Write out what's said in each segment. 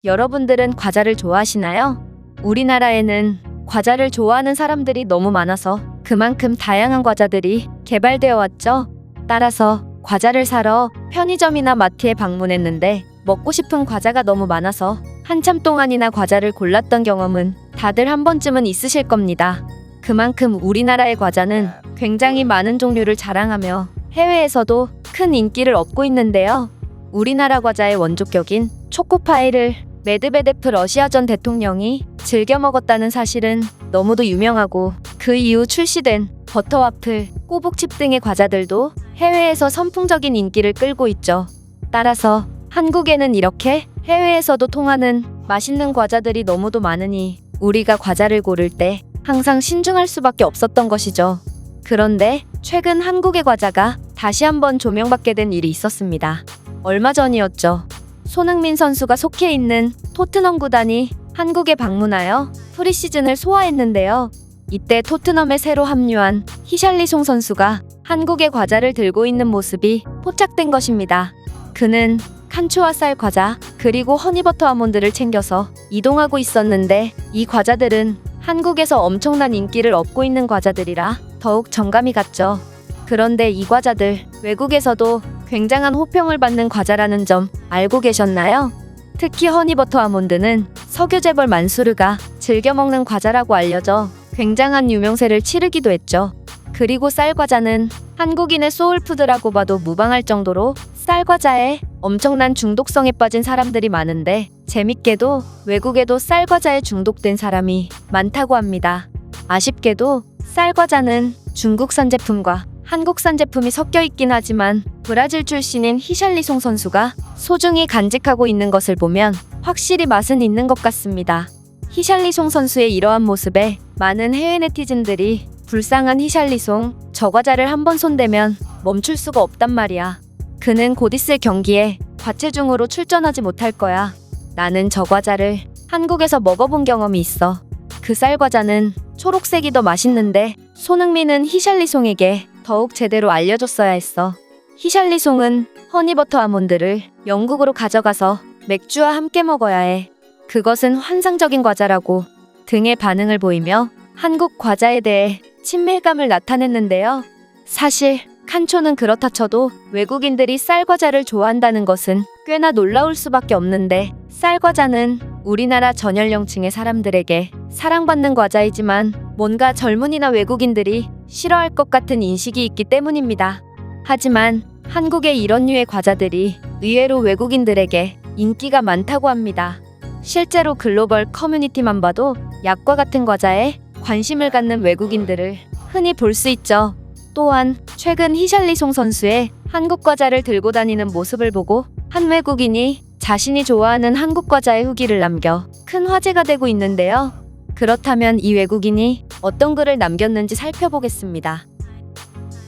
여러분들은 과자를 좋아하시나요? 우리나라에는 과자를 좋아하는 사람들이 너무 많아서 그만큼 다양한 과자들이 개발되어 왔죠. 따라서 과자를 사러 편의점이나 마트에 방문했는데 먹고 싶은 과자가 너무 많아서 한참 동안이나 과자를 골랐던 경험은 다들 한 번쯤은 있으실 겁니다. 그만큼 우리나라의 과자는 굉장히 많은 종류를 자랑하며 해외에서도 큰 인기를 얻고 있는데요. 우리나라 과자의 원조격인 초코파이를 메드베데프 러시아 전 대통령이 즐겨 먹었다는 사실은 너무도 유명하고, 그 이후 출시된 버터와플, 꼬북칩 등의 과자들도 해외에서 선풍적인 인기를 끌고 있죠. 따라서 한국에는 이렇게 해외에서도 통하는 맛있는 과자들이 너무도 많으니 우리가 과자를 고를 때 항상 신중할 수밖에 없었던 것이죠. 그런데 최근 한국의 과자가 다시 한번 조명받게 된 일이 있었습니다. 얼마 전이었죠. 손흥민 선수가 속해 있는 토트넘 구단이 한국에 방문하여 프리시즌을 소화했는데요. 이때 토트넘에 새로 합류한 히샬리송 선수가 한국의 과자를 들고 있는 모습이 포착된 것입니다. 그는 칸초와 쌀 과자, 그리고 허니버터 아몬드를 챙겨서 이동하고 있었는데, 이 과자들은 한국에서 엄청난 인기를 얻고 있는 과자들이라 더욱 정감이 갔죠. 그런데 이 과자들 외국에서도 굉장한 호평을 받는 과자라는 점 알고 계셨나요? 특히 허니버터 아몬드는 석유 재벌 만수르가 즐겨 먹는 과자라고 알려져 굉장한 유명세를 치르기도 했죠. 그리고 쌀과자는 한국인의 소울푸드라고 봐도 무방할 정도로 쌀과자에 엄청난 중독성에 빠진 사람들이 많은데, 재밌게도 외국에도 쌀과자에 중독된 사람이 많다고 합니다. 아쉽게도 쌀과자는 중국산 제품과 한국산 제품이 섞여 있긴 하지만 브라질 출신인 히샬리송 선수가 소중히 간직하고 있는 것을 보면 확실히 맛은 있는 것 같습니다. 히샬리송 선수의 이러한 모습에 많은 해외 네티즌들이 불쌍한 히샬리송, 저 과자를 한번 손대면 멈출 수가 없단 말이야. 그는 곧 있을 경기에 과체중으로 출전하지 못할 거야. 나는 저 과자를 한국에서 먹어본 경험이 있어. 그 쌀과자는 초록색이 더 맛있는데 손흥민은 히샬리송에게 더욱 제대로 알려줬어야 했어. 히샬리송은 허니버터 아몬드를 영국으로 가져가서 맥주와 함께 먹어야 해. 그것은 환상적인 과자라고 등의 반응을 보이며 한국 과자에 대해 친밀감을 나타냈는데요. 사실 칸초는 그렇다 쳐도 외국인들이 쌀과자를 좋아한다는 것은 꽤나 놀라울 수밖에 없는데, 쌀과자는 우리나라 전연령층의 사람들에게 사랑받는 과자이지만 뭔가 젊은이나 외국인들이 싫어할 것 같은 인식이 있기 때문입니다. 하지만 한국의 이런 류의 과자들이 의외로 외국인들에게 인기가 많다고 합니다. 실제로 글로벌 커뮤니티만 봐도 약과 같은 과자에 관심을 갖는 외국인들을 흔히 볼 수 있죠. 또한 최근 히샬리송 선수의 한국 과자를 들고 다니는 모습을 보고 한 외국인이 자신이 좋아하는 한국 과자의 후기를 남겨 큰 화제가 되고 있는데요. 그렇다면 이 외국인이 어떤 글을 남겼는지 살펴보겠습니다.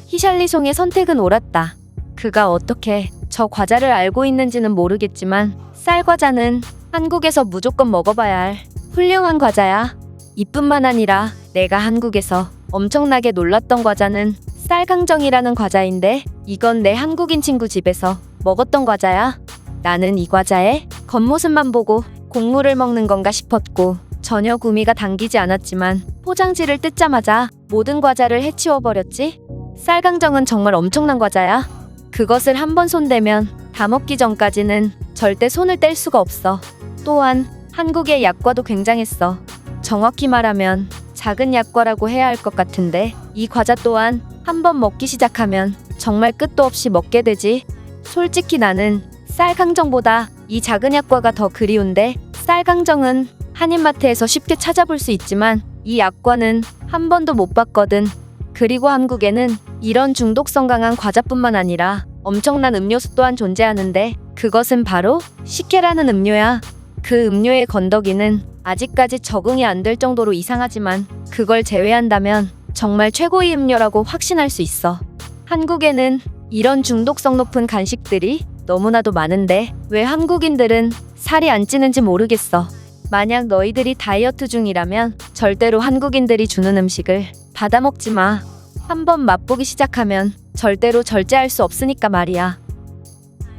히샬리송의 선택은 옳았다. 그가 어떻게 저 과자를 알고 있는지는 모르겠지만 쌀과자는 한국에서 무조건 먹어봐야 할 훌륭한 과자야. 이뿐만 아니라 내가 한국에서 엄청나게 놀랐던 과자는 쌀강정이라는 과자인데, 이건 내 한국인 친구 집에서 먹었던 과자야. 나는 이 과자의 겉모습만 보고 곡물을 먹는 건가 싶었고 전혀 구미가 당기지 않았지만 포장지를 뜯자마자 모든 과자를 해치워버렸지. 쌀강정은 정말 엄청난 과자야. 그것을 한번 손대면 다 먹기 전까지는 절대 손을 뗄 수가 없어. 또한 한국의 약과도 굉장했어. 정확히 말하면 작은 약과라고 해야 할 것 같은데, 이 과자 또한 한번 먹기 시작하면 정말 끝도 없이 먹게 되지. 솔직히 나는 쌀강정보다 이 작은 약과가 더 그리운데, 쌀강정은 한인마트에서 쉽게 찾아볼 수 있지만 이 약과는 한 번도 못 봤거든. 그리고 한국에는 이런 중독성 강한 과자뿐만 아니라 엄청난 음료수 또한 존재하는데, 그것은 바로 시케라는 음료야. 그 음료의 건더기는 아직까지 적응이 안 될 정도로 이상하지만 그걸 제외한다면 정말 최고의 음료라고 확신할 수 있어. 한국에는 이런 중독성 높은 간식들이 너무나도 많은데 왜 한국인들은 살이 안 찌는지 모르겠어. 만약 너희들이 다이어트 중이라면 절대로 한국인들이 주는 음식을 받아먹지 마. 한번 맛보기 시작하면 절대로 절제할 수 없으니까 말이야.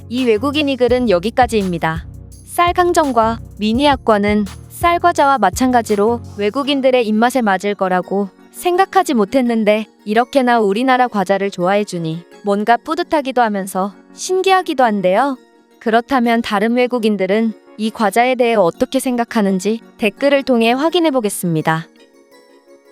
이 외국인이 글은 여기까지입니다. 쌀강정과 미니학과는 쌀과자와 마찬가지로 외국인들의 입맛에 맞을 거라고 생각하지 못했는데 이렇게나 우리나라 과자를 좋아해주니 뭔가 뿌듯하기도 하면서 신기하기도 한데요. 그렇다면 다른 외국인들은 이 과자에 대해 어떻게 생각하는지 댓글을 통해 확인해 보겠습니다.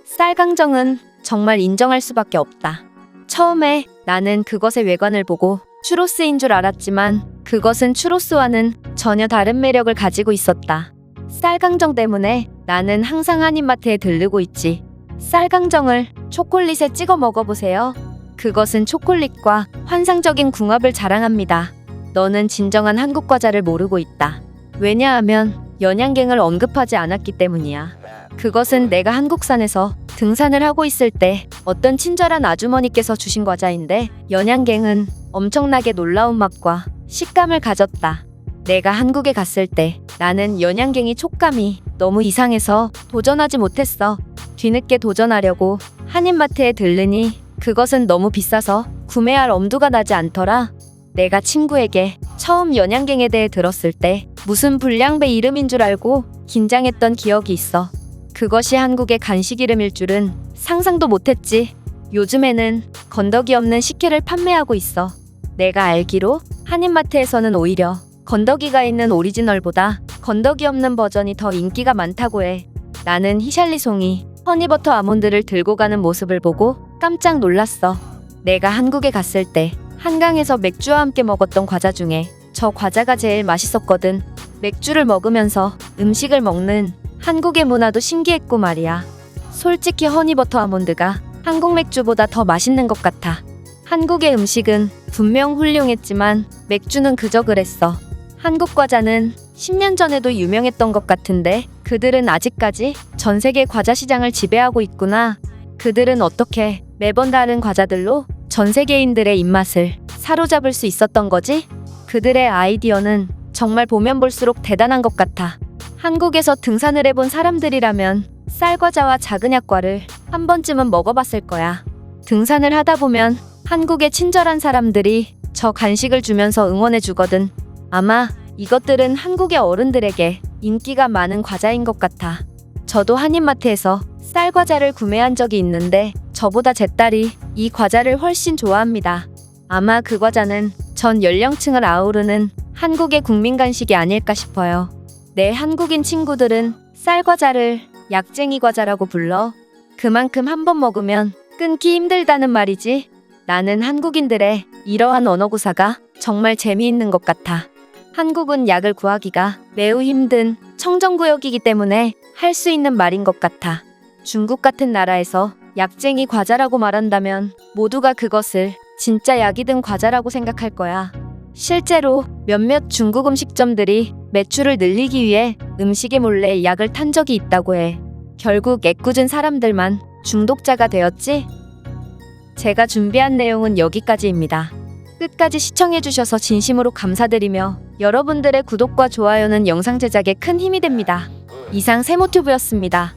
쌀강정은 정말 인정할 수밖에 없다. 처음에 나는 그것의 외관을 보고 추로스인 줄 알았지만 그것은 추로스와는 전혀 다른 매력을 가지고 있었다. 쌀강정 때문에 나는 항상 한인마트에 들르고 있지. 쌀강정을 초콜릿에 찍어 먹어보세요. 그것은 초콜릿과 환상적인 궁합을 자랑합니다. 너는 진정한 한국 과자를 모르고 있다. 왜냐하면 연양갱을 언급하지 않았기 때문이야. 그것은 내가 한국산에서 등산을 하고 있을 때 어떤 친절한 아주머니께서 주신 과자인데 연양갱은 엄청나게 놀라운 맛과 식감을 가졌다. 내가 한국에 갔을 때 나는 연양갱이 촉감이 너무 이상해서 도전하지 못했어. 뒤늦게 도전하려고 한인마트에 들르니 그것은 너무 비싸서 구매할 엄두가 나지 않더라. 내가 친구에게 처음 연양갱에 대해 들었을 때 무슨 불량배 이름인 줄 알고 긴장했던 기억이 있어. 그것이 한국의 간식 이름일 줄은 상상도 못했지. 요즘에는 건더기 없는 식혜를 판매하고 있어. 내가 알기로 한인마트에서는 오히려 건더기가 있는 오리지널보다 건더기 없는 버전이 더 인기가 많다고 해. 나는 히샬리송이 허니버터 아몬드를 들고 가는 모습을 보고 깜짝 놀랐어. 내가 한국에 갔을 때 한강에서 맥주와 함께 먹었던 과자 중에 저 과자가 제일 맛있었거든. 맥주를 먹으면서 음식을 먹는 한국의 문화도 신기했고 말이야. 솔직히 허니버터 아몬드가 한국 맥주보다 더 맛있는 것 같아. 한국의 음식은 분명 훌륭했지만 맥주는 그저 그랬어. 한국 과자는 10년 전에도 유명했던 것 같은데 그들은 아직까지 전 세계 과자 시장을 지배하고 있구나. 그들은 어떻게 매번 다른 과자들로 전 세계인들의 입맛을 사로잡을 수 있었던 거지? 그들의 아이디어는 정말 보면 볼수록 대단한 것 같아. 한국에서 등산을 해본 사람들이라면 쌀과자와 작은 약과를 한 번쯤은 먹어봤을 거야. 등산을 하다 보면 한국의 친절한 사람들이 저 간식을 주면서 응원해 주거든. 아마 이것들은 한국의 어른들에게 인기가 많은 과자인 것 같아. 저도 한인마트에서 쌀과자를 구매한 적이 있는데 저보다 제 딸이 이 과자를 훨씬 좋아합니다. 아마 그 과자는 전 연령층을 아우르는 한국의 국민 간식이 아닐까 싶어요. 내 한국인 친구들은 쌀과자를 약쟁이 과자라고 불러. 그만큼 한 번 먹으면 끊기 힘들다는 말이지. 나는 한국인들의 이러한 언어 구사가 정말 재미있는 것 같아. 한국은 약을 구하기가 매우 힘든 청정구역이기 때문에 할 수 있는 말인 것 같아. 중국 같은 나라에서 약쟁이 과자라고 말한다면 모두가 그것을 진짜 약이 든 과자라고 생각할 거야. 실제로 몇몇 중국 음식점들이 매출을 늘리기 위해 음식에 몰래 약을 탄 적이 있다고 해. 결국 애꿎은 사람들만 중독자가 되었지? 제가 준비한 내용은 여기까지입니다. 끝까지 시청해주셔서 진심으로 감사드리며 여러분들의 구독과 좋아요는 영상 제작에 큰 힘이 됩니다. 이상 세모튜브였습니다.